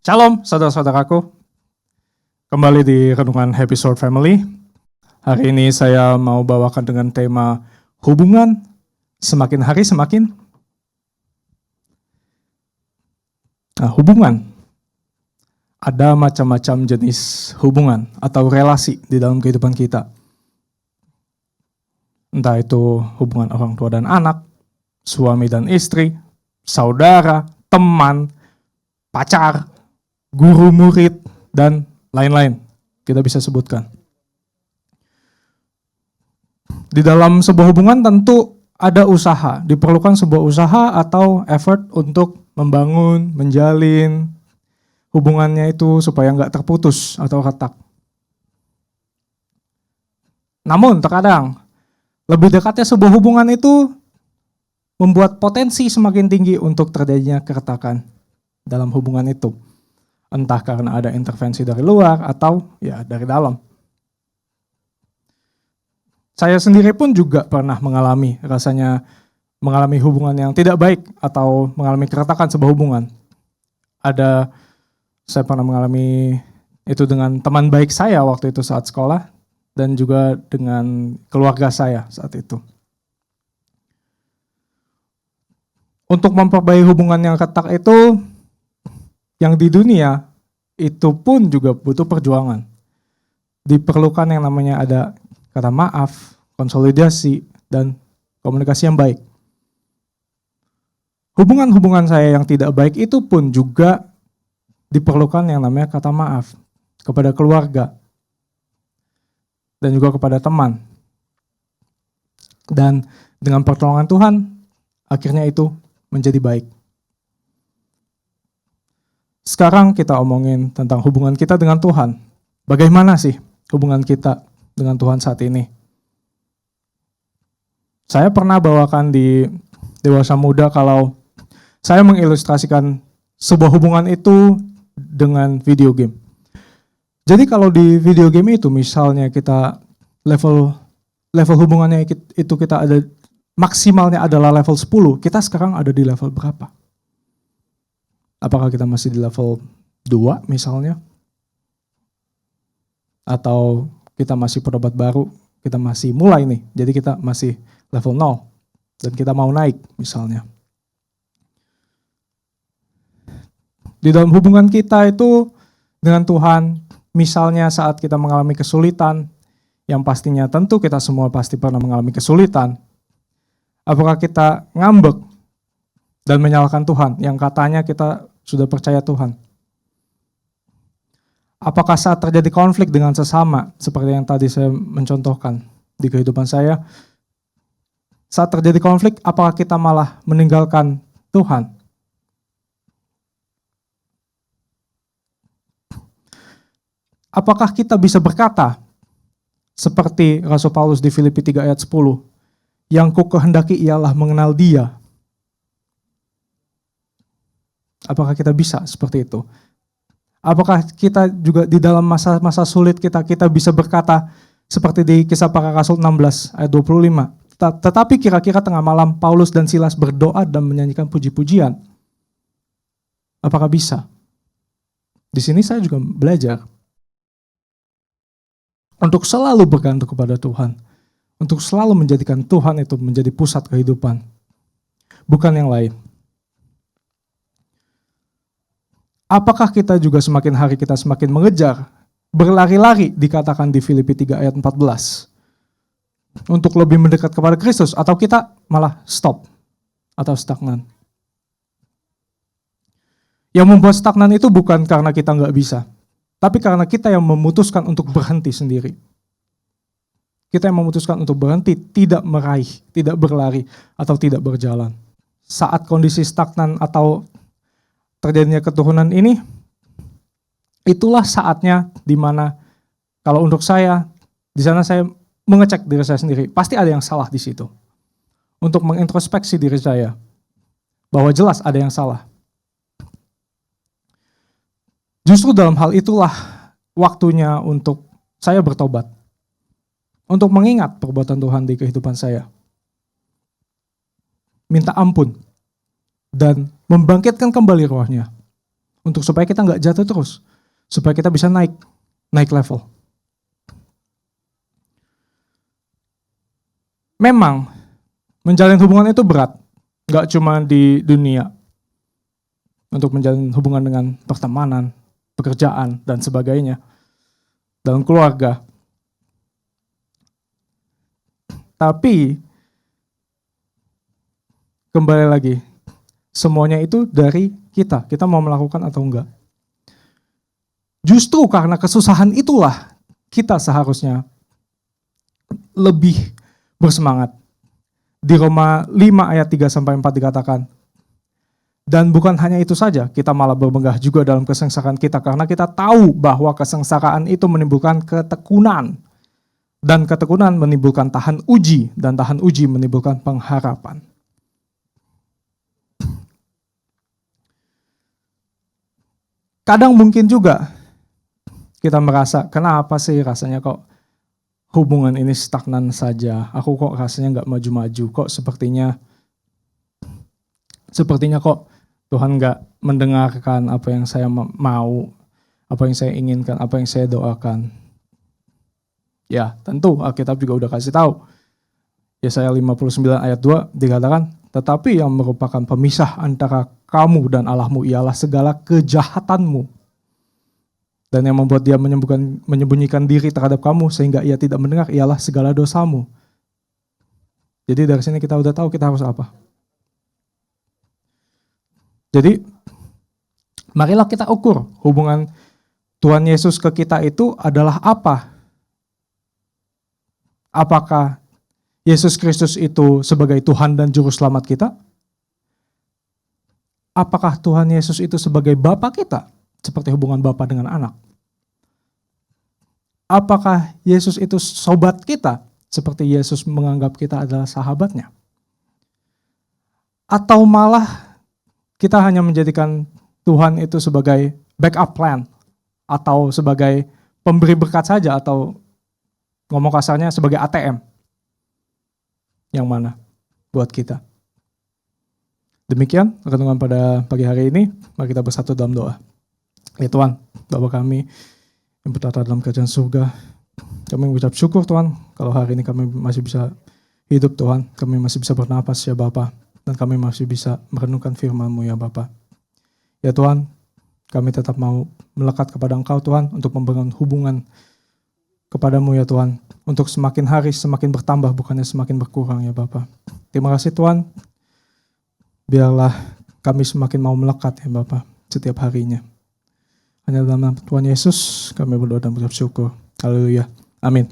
Shalom saudara-saudaraku, kembali di Renungan Happy Short Family. Hari ini saya mau bawakan dengan tema hubungan semakin hari semakin. Nah, hubungan, ada macam-macam jenis hubungan atau relasi di dalam kehidupan kita. Entah itu hubungan orang tua dan anak, suami dan istri, saudara, teman, pacar, guru murid, dan lain-lain. Kita bisa sebutkan. Di dalam sebuah hubungan tentu ada usaha, diperlukan sebuah usaha atau effort untuk membangun, menjalin hubungannya itu supaya nggak terputus atau retak. Namun terkadang lebih dekatnya sebuah hubungan itu membuat potensi semakin tinggi untuk terjadinya keretakan dalam hubungan itu. Entah karena ada intervensi dari luar atau ya dari dalam. Saya sendiri pun juga pernah mengalami hubungan yang tidak baik atau mengalami keretakan sebuah hubungan. Saya pernah mengalami itu dengan teman baik saya waktu itu saat sekolah dan juga dengan keluarga saya saat itu. Untuk memperbaiki hubungan yang retak itu, yang di dunia itu pun juga butuh perjuangan. Diperlukan yang namanya ada kata maaf, konsolidasi, dan komunikasi yang baik. Hubungan-hubungan saya yang tidak baik itu pun juga diperlukan yang namanya kata maaf kepada keluarga dan juga kepada teman. Dan dengan pertolongan Tuhan, akhirnya itu menjadi baik. Sekarang kita omongin tentang hubungan kita dengan Tuhan. Bagaimana sih hubungan kita dengan Tuhan saat ini? Saya pernah bawakan di Dewasa Muda kalau saya mengilustrasikan sebuah hubungan itu dengan video game. Jadi kalau di video game itu misalnya kita level hubungannya itu kita ada maksimalnya adalah level 10, kita sekarang ada di level berapa? Apakah kita masih di level 2 misalnya? Atau kita masih perobat baru, kita masih mulai nih, jadi kita masih level 0 dan kita mau naik misalnya. Di dalam hubungan kita itu dengan Tuhan, misalnya saat kita mengalami kesulitan, yang pastinya tentu kita semua pasti pernah mengalami kesulitan, apakah kita ngambek dan menyalahkan Tuhan yang katanya kita sudah percaya Tuhan? Apakah saat terjadi konflik dengan sesama, seperti yang tadi saya mencontohkan di kehidupan saya, saat terjadi konflik, apakah kita malah meninggalkan Tuhan? Apakah kita bisa berkata, seperti Rasul Paulus di Filipi 3 ayat 10, yang ku kehendaki ialah mengenal Dia. Apakah kita bisa seperti itu? Apakah kita juga di dalam masa-masa sulit kita bisa berkata seperti di Kisah Para Rasul 16 ayat 25. Tetapi kira-kira tengah malam Paulus dan Silas berdoa dan menyanyikan puji-pujian. Apakah bisa? Di sini saya juga belajar untuk selalu bergantung kepada Tuhan. Untuk selalu menjadikan Tuhan itu menjadi pusat kehidupan. Bukan yang lain. Apakah kita juga semakin hari kita semakin mengejar, berlari-lari dikatakan di Filipi 3 ayat 14. Untuk lebih mendekat kepada Kristus, atau kita malah stop atau stagnan. Yang membuat stagnan itu bukan karena kita nggak bisa, tapi karena kita yang memutuskan untuk berhenti sendiri. Kita yang memutuskan untuk berhenti, tidak meraih, tidak berlari, atau tidak berjalan. Saat kondisi stagnan atau terjadinya keturunan ini, itulah saatnya di mana kalau untuk saya, di sana saya mengecek diri saya sendiri, pasti ada yang salah di situ. Untuk mengintrospeksi diri saya, bahwa jelas ada yang salah. Justru dalam hal itulah waktunya untuk saya bertobat. Untuk mengingat perbuatan Tuhan di kehidupan saya. Minta ampun. Dan membangkitkan kembali rohnya. Untuk supaya kita nggak jatuh terus. Supaya kita bisa naik level. Memang menjalin hubungan itu berat. Nggak cuma di dunia. Untuk menjalin hubungan dengan pertemanan, pekerjaan, dan sebagainya. Dalam keluarga. Tapi kembali lagi, semuanya itu dari kita. Kita mau melakukan atau enggak. Justru karena kesusahan itulah kita seharusnya lebih bersemangat. Di Roma 5 ayat 3-4 dikatakan, dan bukan hanya itu saja, kita malah bermegah juga dalam kesengsaraan kita karena kita tahu bahwa kesengsaraan itu menimbulkan ketekunan. Dan ketekunan menimbulkan tahan uji, dan tahan uji menimbulkan pengharapan. Kadang mungkin juga kita merasa, kenapa sih rasanya kok hubungan ini stagnan saja, aku kok rasanya nggak maju-maju, kok sepertinya kok Tuhan nggak mendengarkan apa yang saya mau, apa yang saya inginkan, apa yang saya doakan. Ya, tentu Alkitab juga udah kasih tahu. Yesaya 59 ayat 2 dikatakan, tetapi yang merupakan pemisah antara kamu dan Allahmu ialah segala kejahatanmu. Dan yang membuat dia menyembunyikan diri terhadap kamu sehingga ia tidak mendengar ialah segala dosamu. Jadi dari sini kita udah tahu kita harus apa. Jadi marilah kita ukur hubungan Tuhan Yesus ke kita itu adalah apa. Apakah Yesus Kristus itu sebagai Tuhan dan Juru Selamat kita? Apakah Tuhan Yesus itu sebagai Bapa kita? Seperti hubungan Bapa dengan anak. Apakah Yesus itu sobat kita? Seperti Yesus menganggap kita adalah sahabatnya. Atau malah kita hanya menjadikan Tuhan itu sebagai backup plan. Atau sebagai pemberi berkat saja. Atau ngomong kasarnya sebagai ATM. Yang mana buat kita. Demikian renungan pada pagi hari ini. Mari kita bersatu dalam doa. Ya Tuhan, Bapa kami yang bertata dalam kerajaan surga, kami mengucap syukur Tuhan, kalau hari ini kami masih bisa hidup Tuhan, kami masih bisa bernapas ya Bapa, dan kami masih bisa merenungkan firman-Mu ya Bapa. Ya Tuhan, kami tetap mau melekat kepada Engkau Tuhan, untuk membangun hubungan kepada-Mu ya Tuhan, untuk semakin hari semakin bertambah, bukannya semakin berkurang ya Bapa. Terima kasih Tuhan, biarlah kami semakin mau melekat ya Bapa, setiap harinya. Hanya dalam nama Tuhan Yesus kami berdoa dan mengucap syukur. Haleluya. Amin.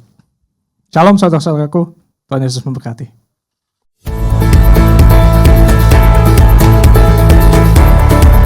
Shalom saudara-saudaraku. Tuhan Yesus memberkati.